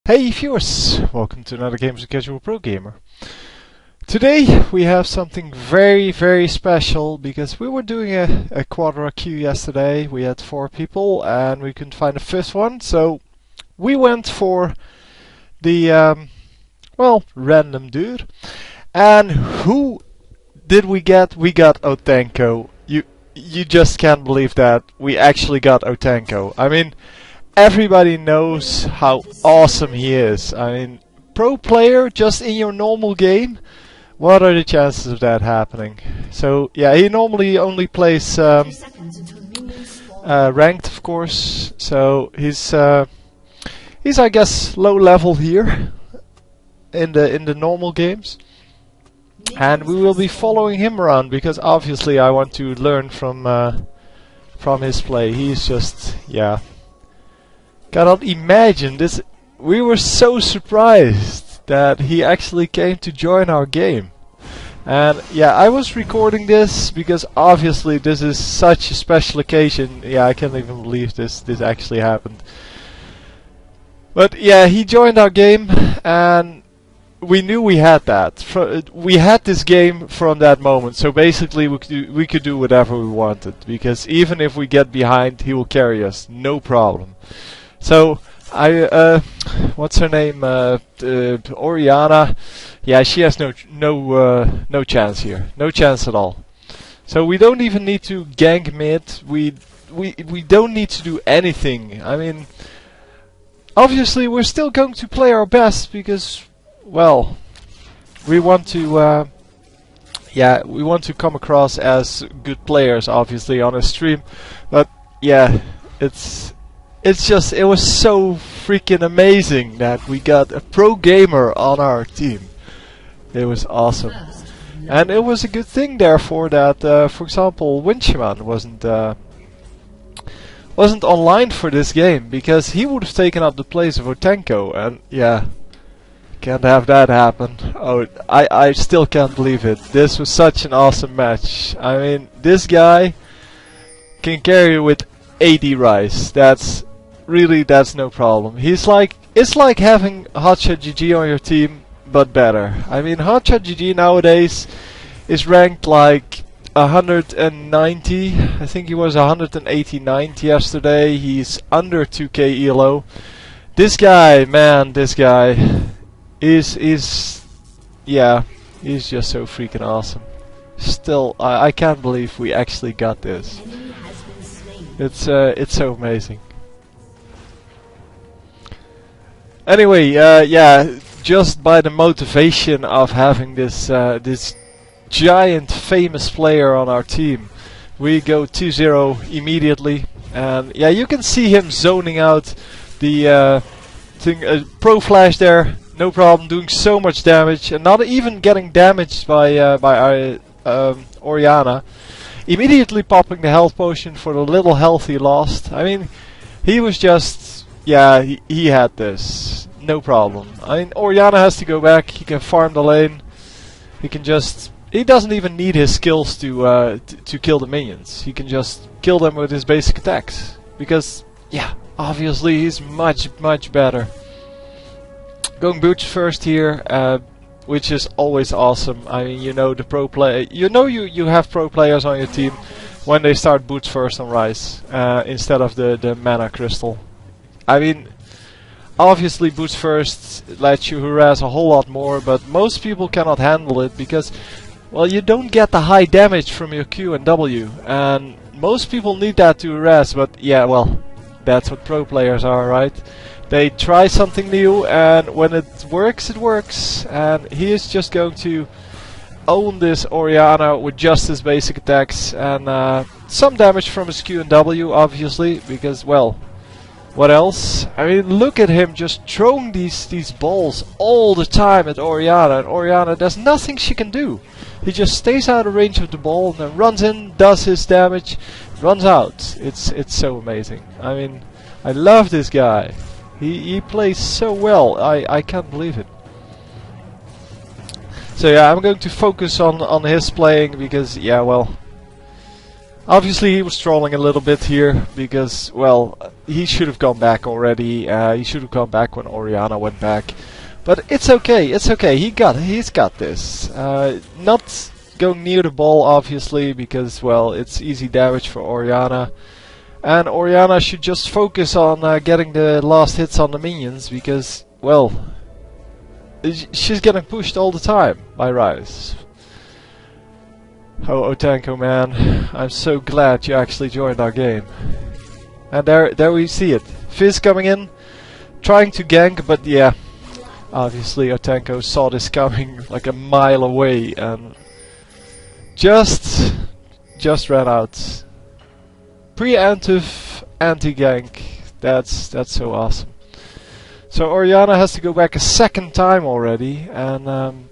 Hey viewers, welcome to another game of CasualProGamer. Today we have something very special because we were doing a quadra queue yesterday. We had 4 people and we couldn't find a 5th one, so we went for the random dude. And who did we get? We got Otenko. You just can't believe that we actually got Otenko. I mean, everybody knows how awesome he is. I mean, pro player just in your normal game. What are the chances of that happening? So yeah, he normally only plays ranked, of course. So he's I guess low level here in the normal games. And we will be following him around because obviously I want to learn from his play. He's just, yeah. Cannot imagine this. We were so surprised that he actually came to join our game. And yeah, I was recording this because obviously this is such a special occasion. Yeah, I can't even believe this actually happened. But yeah, he joined our game and we knew we had that. We had this game from that moment. So basically we could do whatever we wanted. Because even if we get behind, he will carry us. No problem. So what's her name? Oriana. Yeah, she has no chance here. No chance at all. So we don't even need to gank mid. We don't need to do anything. I mean, obviously we're still going to play our best because, well, we want to. We want to come across as good players, obviously, on a stream. But yeah, it was so freaking amazing that we got a pro gamer on our team. It was awesome. And it was a good thing therefore that, for example, Winchman wasn't online for this game, because he would have taken up the place of Otenko, and yeah, can't have that happen. Oh, I still can't believe it. This was such an awesome match. I mean, this guy can carry with 80 Ryze. That's no problem. It's like having Hotshot GG on your team, but better. I mean, Hotshot GG nowadays is ranked like 190. I think he was 189 yesterday. He's under 2k ELO. This guy, man, is yeah, he's just so freaking awesome. Still, I can't believe we actually got this. It's so amazing. Anyway, yeah, just by the motivation of having this this giant famous player on our team, we go 2-0 immediately, and yeah, you can see him zoning out the pro flash there, no problem, doing so much damage, and not even getting damaged by Oriana. Immediately popping the health potion for the little health he lost. I mean, he was just. Yeah, he had this. No problem. I mean, Oriana has to go back. He can farm the lane. He can just. He doesn't even need his skills to kill the minions. He can just kill them with his basic attacks. Because, yeah, obviously he's much better. Going boots first here, which is always awesome. I mean, you know the pro player. You know you have pro players on your team when they start boots first on Ryze instead of the mana crystal. I mean, obviously boots first lets you harass a whole lot more, but most people cannot handle it because, well, you don't get the high damage from your Q and W, and most people need that to harass, but yeah, well, that's what pro players are, right? They try something new, and when it works, and he is just going to own this Oriana with just his basic attacks, and some damage from his Q and W, obviously, because, well, what else? I mean, look at him just throwing these balls all the time at Oriana, and Oriana, there's nothing she can do. He just stays out of range of the ball and then runs in, does his damage, runs out. It's so amazing. I mean, I love this guy. He plays so well. I can't believe it. So yeah, I'm going to focus on his playing because, yeah, well, Obviously he was trolling a little bit here because, well, he should have gone back already. He should have gone back when Orianna went back. But it's okay, it's okay. He's got this. Not going near the ball, obviously, because, well, it's easy damage for Orianna. And Orianna should just focus on getting the last hits on the minions because, well, she's getting pushed all the time by Ryze. Oh, Otenko, man, I'm so glad you actually joined our game. And there we see it. Fizz coming in, trying to gank, but yeah, obviously Otenko saw this coming like a mile away and just ran out. Preemptive anti-gank. That's so awesome. So Orianna has to go back a second time already, and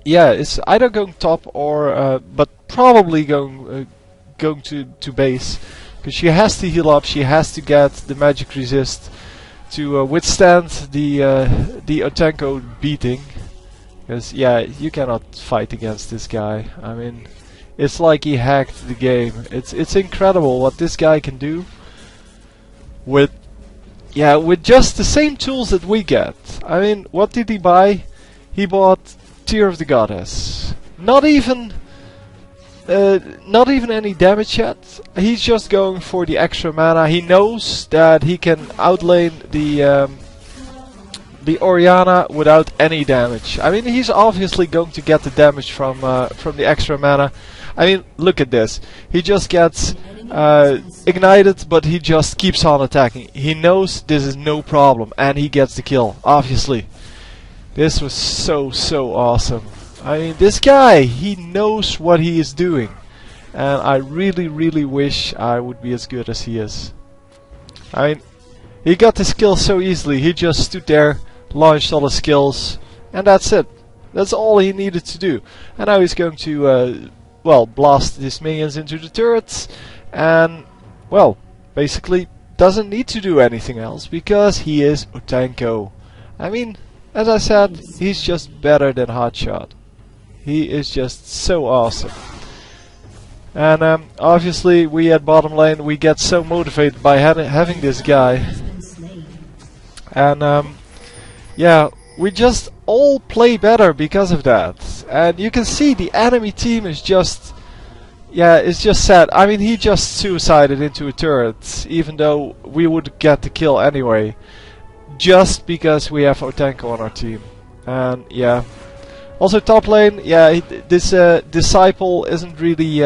yeah, it's either going top or but probably going to base, because she has to heal up. She has to get the magic resist to withstand the Otenko beating. Because yeah, you cannot fight against this guy. I mean, it's like he hacked the game. It's incredible what this guy can do with just the same tools that we get. I mean, what did he buy? He bought Tear of the Goddess. Not even any damage yet. He's just going for the extra mana. He knows that he can outlane the Orianna without any damage. I mean, he's obviously going to get the damage from the extra mana. I mean, look at this. He just gets ignited, but he just keeps on attacking. He knows this is no problem, and he gets the kill, obviously. This was so awesome. I mean, this guy, he knows what he is doing. And I really wish I would be as good as he is. I mean, he got the skill so easily. He just stood there, launched all the skills, and that's it. That's all he needed to do. And now he's going to, well, blast his minions into the turrets. And, well, basically doesn't need to do anything else because he is Otenko. I mean, as I said, he's just better than Hotshot. He is just so awesome. And obviously we at bottom lane, we get so motivated by having this guy. And yeah, we just all play better because of that. And you can see the enemy team is just, yeah, it's just sad. I mean, he just suicided into a turret, even though we would get the kill anyway. Just because we have Otenko on our team. And yeah. Also top lane, yeah, this Disciple isn't really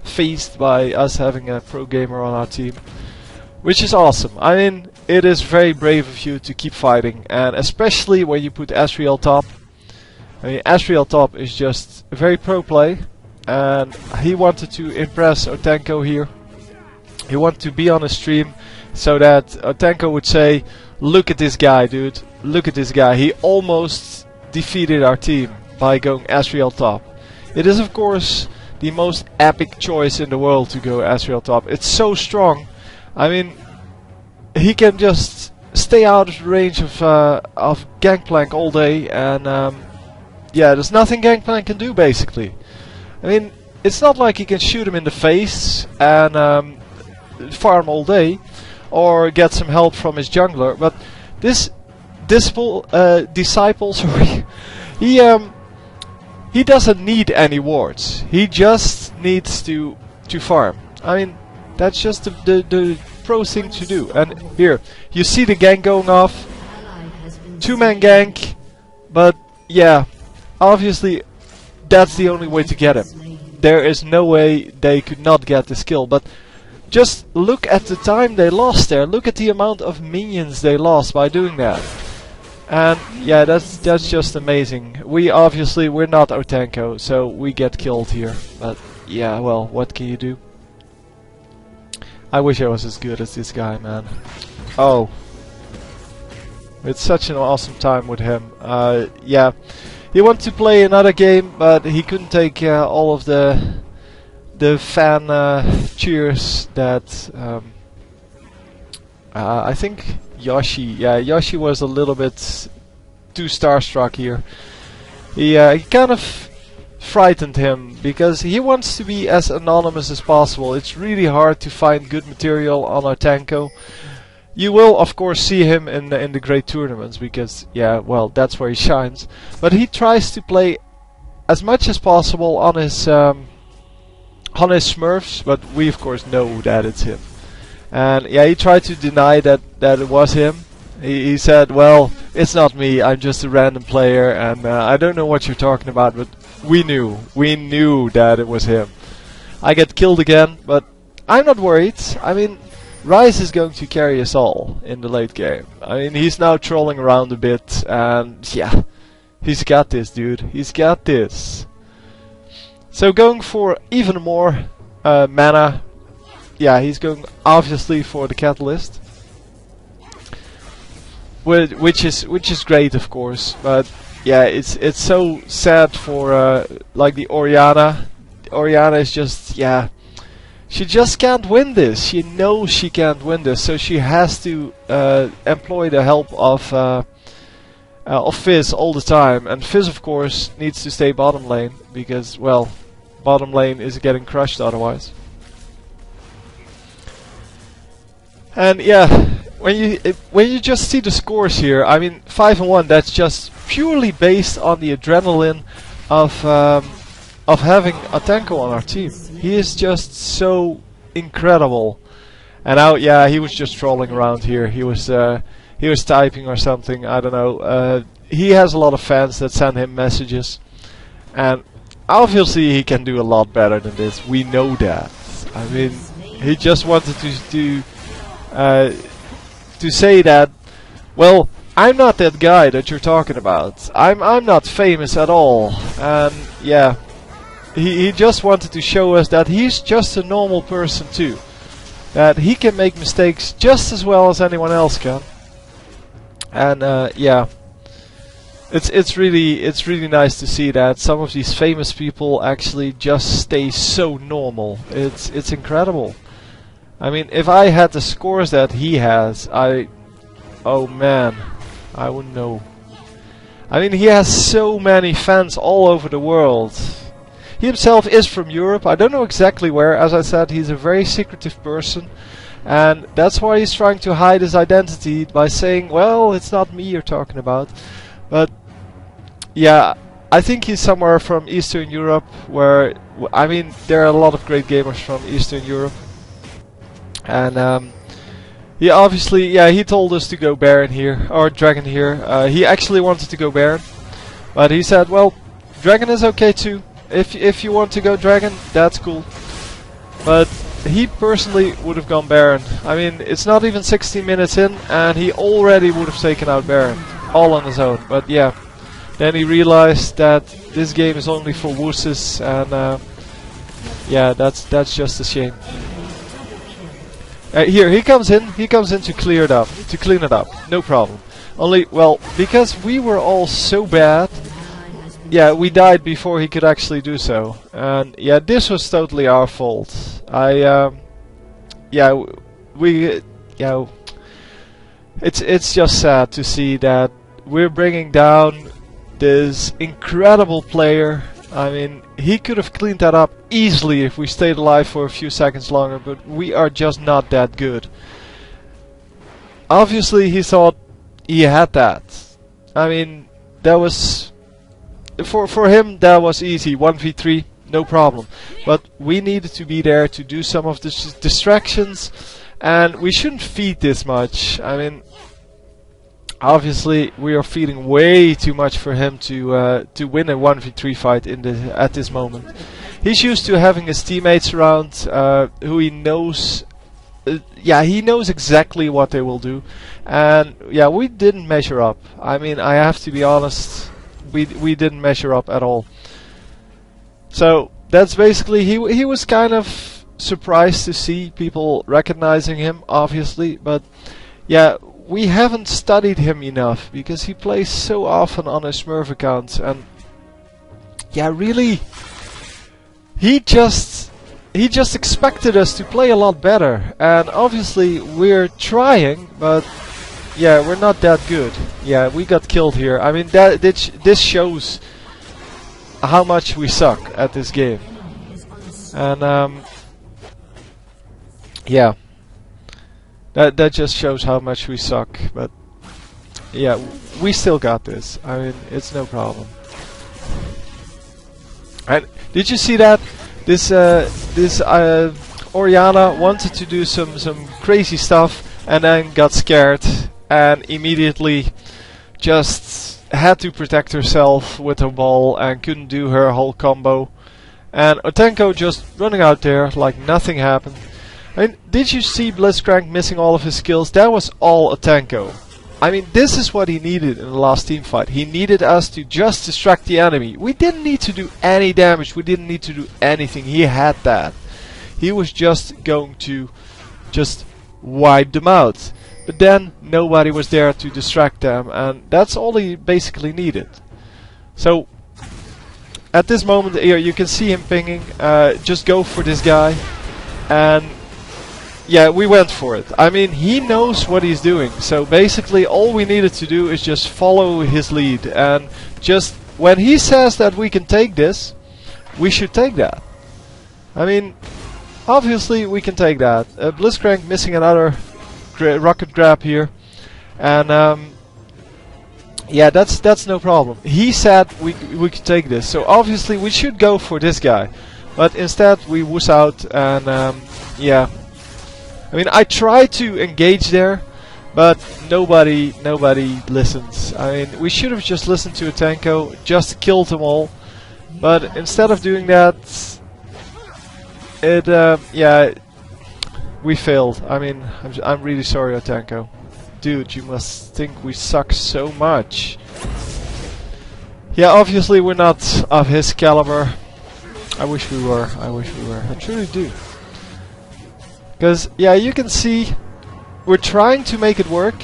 phased by us having a pro gamer on our team. Which is awesome. I mean, it is very brave of you to keep fighting. And especially when you put Asriel top. I mean, Asriel top is just a very pro play. And he wanted to impress Otenko here. He wanted to be on a stream so that Otenko would say, look at this guy, dude. Look at this guy. He almost defeated our team by going Asriel top. It is of course the most epic choice in the world to go Asriel top. It's so strong. I mean, he can just stay out of the range of Gangplank all day, and yeah, there's nothing Gangplank can do basically. I mean, it's not like he can shoot him in the face and farm all day, or get some help from his jungler. But this Disciple, sorry, he doesn't need any wards. He just needs to farm. I mean, that's just the pro thing to do. And here, you see the gank going off. 2-man gank. But yeah, obviously that's the only way to get him. There is no way they could not get this kill. But just look at the time they lost there. Look at the amount of minions they lost by doing that. And yeah, that's just amazing. We're not Otenko, so we get killed here. But yeah, well, what can you do? I wish I was as good as this guy, man. Oh, it's such an awesome time with him. Yeah, he wanted to play another game, but he couldn't take all of the fan cheers that I think Yoshi, yeah, Yoshi was a little bit too starstruck here. He kind of frightened him because he wants to be as anonymous as possible. It's really hard to find good material on Otenko. You will of course see him in the great tournaments because yeah, well, that's where he shines. But he tries to play as much as possible on his Smurfs, but we of course know that it's him. And yeah, he tried to deny that it was him. He said, well, it's not me, I'm just a random player, and I don't know what you're talking about, but we knew that it was him. I get killed again, but I'm not worried. I mean, Ryze is going to carry us all in the late game. I mean, he's now trolling around a bit, and yeah, he's got this, dude. He's got this. So going for even more mana. Yeah, he's going obviously for the Catalyst. Which is great, of course, but yeah, it's so sad for like the Orianna. Orianna is just, yeah, she just can't win this. She knows she can't win this, so she has to employ the help of Fizz all the time. And Fizz, of course, needs to stay bottom lane because, well, bottom lane is getting crushed otherwise. And yeah. When you just see the scores here, I mean 5-1. That's just purely based on the adrenaline of having Otenko on our team. He is just so incredible. And now, yeah, he was just trolling around here. He was typing or something. I don't know. He has a lot of fans that send him messages, and obviously he can do a lot better than this. We know that. I mean, he just wanted to say that, well, I'm not that guy that you're talking about. I'm not famous at all. And yeah, he just wanted to show us that he's just a normal person too. That he can make mistakes just as well as anyone else can. And yeah, it's really nice to see that some of these famous people actually just stay so normal. It's incredible. I mean, if I had the scores that he has, oh man, I wouldn't know. I mean, he has so many fans all over the world. He himself is from Europe. I don't know exactly where. As I said, he's a very secretive person. And that's why he's trying to hide his identity by saying, well, it's not me you're talking about. But yeah, I think he's somewhere from Eastern Europe where, I mean, there are a lot of great gamers from Eastern Europe. And he obviously, yeah, he told us to go Baron here, or Dragon here. He actually wanted to go Baron, but he said, well, Dragon is okay too. If you want to go Dragon, that's cool. But he personally would have gone Baron. I mean, it's not even 16 minutes in, and he already would have taken out Baron, all on his own. But yeah, then he realized that this game is only for wusses, and yeah, that's just a shame. Here he comes in to clean it up, no problem. Only, well, because we were all so bad, yeah, we died before he could actually do so. And yeah, this was totally our fault. Yeah, it's just sad to see that we're bringing down this incredible player. I mean, he could have cleaned that up easily if we stayed alive for a few seconds longer, but we are just not that good. Obviously, he thought he had that. I mean, that was... For him, that was easy. 1v3, no problem. But we needed to be there to do some of the distractions, and we shouldn't feed this much. I mean... Obviously, we are feeding way too much for him to win a 1v3 fight at this moment. He's used to having his teammates around who he knows. Yeah, he knows exactly what they will do, and yeah, we didn't measure up. I mean, I have to be honest, we didn't measure up at all. So that's basically he was kind of surprised to see people recognizing him, obviously, but yeah. We haven't studied him enough because he plays so often on his Smurf account, and yeah, really, he just expected us to play a lot better, and obviously we're trying, but yeah, we're not that good. Yeah, we got killed here. I mean, this shows how much we suck at this game. And yeah, that just shows how much we suck. But yeah, we still got this. I mean, it's no problem. And did you see that? This Orianna wanted to do some crazy stuff and then got scared and immediately just had to protect herself with her ball and couldn't do her whole combo. And Otenko just running out there like nothing happened. I mean, did you see Blitzcrank missing all of his skills? That was all Otenko. I mean, this is what he needed in the last team fight. He needed us to just distract the enemy. We didn't need to do any damage. We didn't need to do anything. He had that. He was just going to just wipe them out. But then nobody was there to distract them, and that's all he basically needed. So at this moment here you can see him pinging, just go for this guy. And yeah, we went for it. I mean, he knows what he's doing. So basically all we needed to do is just follow his lead. And just when he says that we can take this, we should take that. I mean, obviously we can take that. Blitzcrank missing another rocket grab here. And yeah, that's no problem. He said we could take this. So obviously we should go for this guy. But instead we wuss out and yeah. I mean, I try to engage there, but nobody listens. I mean, we should have just listened to Otenko, just killed them all. But instead of doing that, yeah, we failed. I mean, I'm really sorry, Otenko. Dude, you must think we suck so much. Yeah, obviously we're not of his caliber. I wish we were. I wish we were. I truly do. Because, yeah, you can see we're trying to make it work.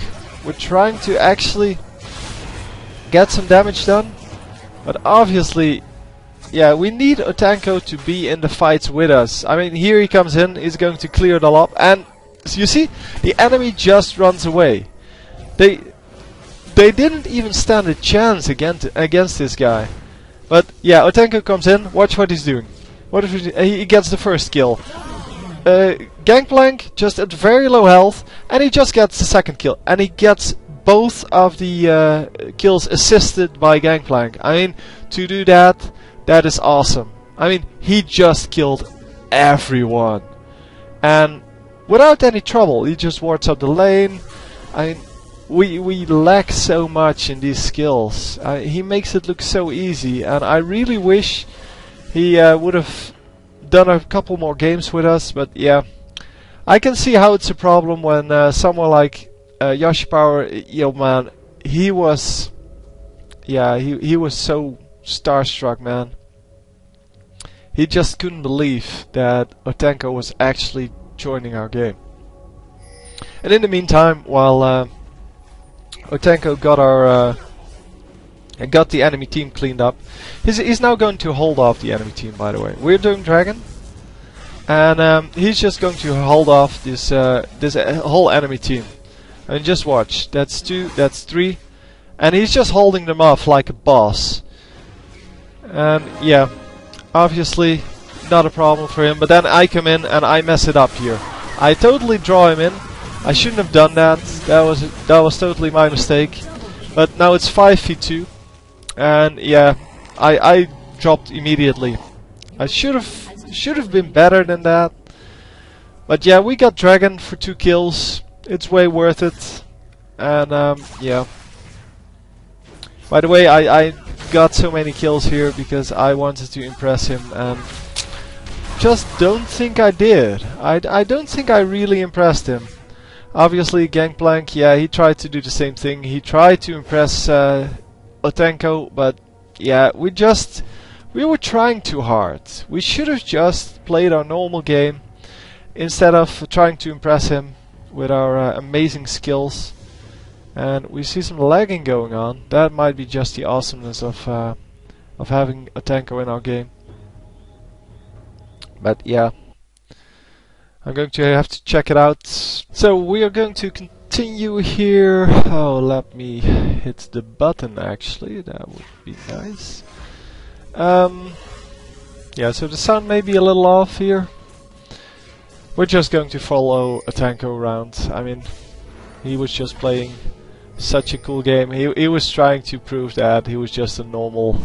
We're trying to actually get some damage done. But obviously, yeah, we need Otenko to be in the fights with us. I mean, here he comes in. He's going to clear it all up. And so you see, the enemy just runs away. They didn't even stand a chance against this guy. But, yeah, Otenko comes in. Watch what he's doing. What if he gets the first kill. Gangplank just at very low health, and he just gets the second kill, and he gets both of the kills assisted by Gangplank. I mean, to do that, that is awesome. I mean, he just killed everyone, and without any trouble. He just wards up the lane. I mean, we lack so much in these skills. He makes it look so easy, and I really wish he would have done a couple more games with us. But yeah, I can see how it's a problem when someone like Yoshi Power, yo man, he was, yeah, he was so starstruck, man. He just couldn't believe that Otenko was actually joining our game. And in the meantime, while Otenko got our got the enemy team cleaned up, he's now going to hold off the enemy team. By the way, we're doing Dragon, and he's just going to hold off this this whole enemy team. I mean, just watch. That's 2, that's 3, and he's just holding them off like a boss. And yeah, obviously not a problem for him. But then I come in and I mess it up here. I totally draw him in. I shouldn't have done that. That was totally my mistake. But now it's 5v2, and yeah, I dropped immediately. I should have been better than that. But yeah, we got Dragon for 2 kills. It's way worth it. And yeah. By the way, I got so many kills here because I wanted to impress him, and just don't think I did. I don't think I really impressed him. Obviously, Gangplank, yeah, he tried to do the same thing. He tried to impress Otenko, but yeah, we were trying too hard. We should have just played our normal game instead of trying to impress him with our amazing skills. And we see some lagging going on. That might be just the awesomeness of having Otenko in our game. But yeah, I'm going to have to check it out. So we are going to continue here. Oh, let me hit the button actually. That would be nice. Yeah, so the sound may be a little off here. We're just going to follow Otenko around. I mean, he was just playing such a cool game. He was trying to prove that he was just a normal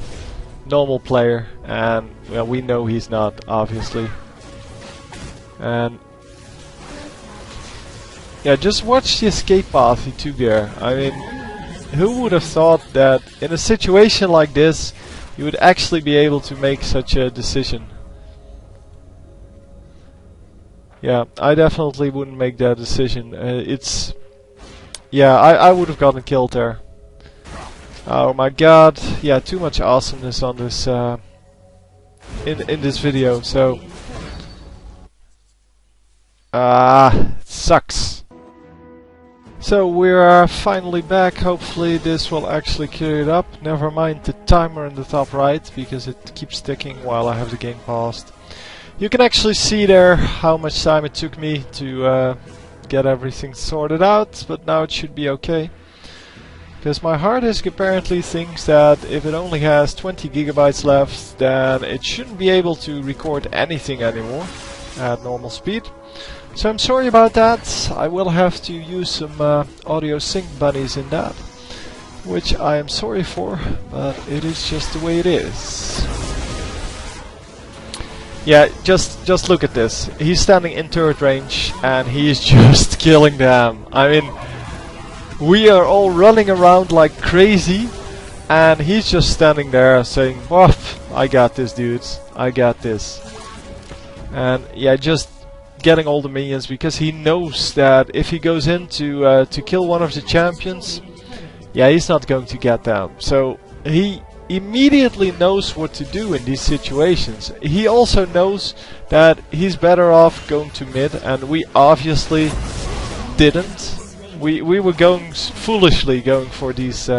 player, and well, we know he's not, obviously. And yeah, just watch the escape path he took there. I mean, who would have thought that in a situation like this you would actually be able to make such a decision? Yeah, I definitely wouldn't make that decision. Yeah, I would have gotten killed there. Oh my god, yeah, too much awesomeness on this in this video, so it sucks. So we are finally back. Hopefully this will actually clear it up. Never mind the timer in the top right, because it keeps ticking while I have the game paused. You can actually see there how much time it took me to get everything sorted out, but now it should be okay. Because my hard disk apparently thinks that if it only has 20 gigabytes left, then it shouldn't be able to record anything anymore at normal speed. So I'm sorry about that. I will have to use some audio sync bunnies in that, which I am sorry for, but it is just the way it is. Yeah, just look at this. He's standing in turret range and he's just killing them. I mean, we are all running around like crazy and he's just standing there saying, "Whoop, I got this, dudes. I got this." And yeah, just getting all the minions, because he knows that if he goes in to kill one of the champions, yeah, he's not going to get them. So he immediately knows what to do in these situations. He also knows that he's better off going to mid, and we obviously didn't. We were foolishly going for these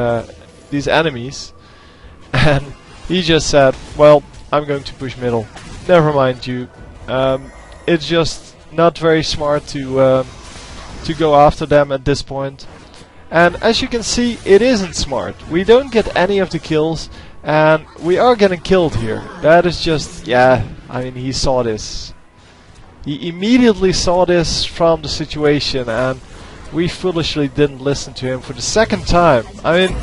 enemies, and he just said, "Well, I'm going to push middle. Never mind you." It's just not very smart to go after them at this point. And as you can see, it isn't smart. We don't get any of the kills, and we are getting killed here. That is just, yeah, I mean, he saw this. He immediately saw this from the situation, and we foolishly didn't listen to him for the second time. I mean,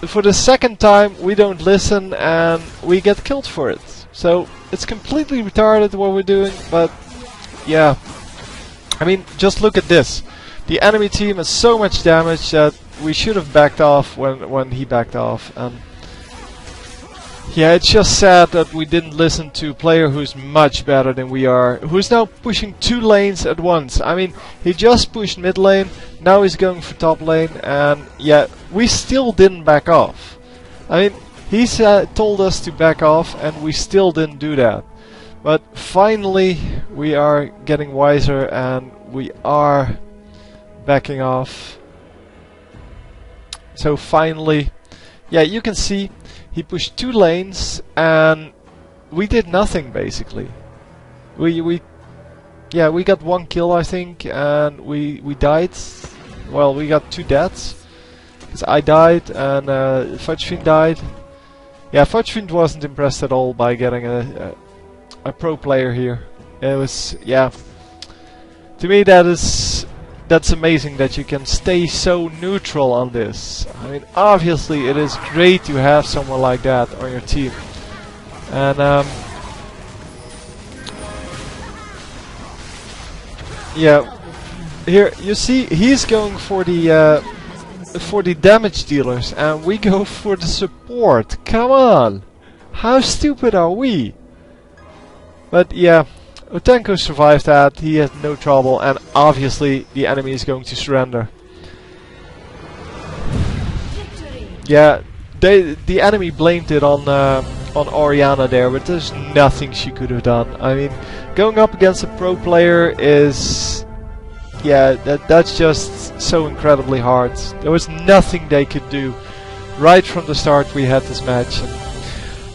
for the second time we don't listen and we get killed for it. So it's completely retarded what we're doing, but yeah. I mean, just look at this. The enemy team has so much damage that we should have backed off when he backed off. And yeah, it's just sad that we didn't listen to a player who's much better than we are, who's now pushing 2 lanes at once. I mean, he just pushed mid lane, now he's going for top lane, and yeah, we still didn't back off. I mean, he told us to back off, and we still didn't do that. But finally, we are getting wiser, and we are backing off. So finally, yeah, you can see he pushed 2 lanes and we did nothing basically. We got 1 kill I think, and we died. Well, we got 2 deaths. Because I died and Fudgefiend died. Yeah, Fudgefiend wasn't impressed at all by getting a pro player here. It was, yeah. To me that's amazing that you can stay so neutral on this. I mean, obviously it is great to have someone like that on your team. And yeah, here you see he's going for the damage dealers and we go for the support. Come on! How stupid are we? But yeah, Otenko survived that, he had no trouble, and obviously the enemy is going to surrender. Yeah, the enemy blamed it on Orianna there, but there's nothing she could have done. I mean, going up against a pro player is, yeah, that's just so incredibly hard. There was nothing they could do. Right from the start we had this match. And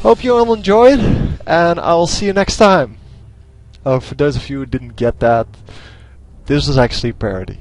hope you all enjoyed, and I'll see you next time. Oh, for those of you who didn't get that, this was actually a parody.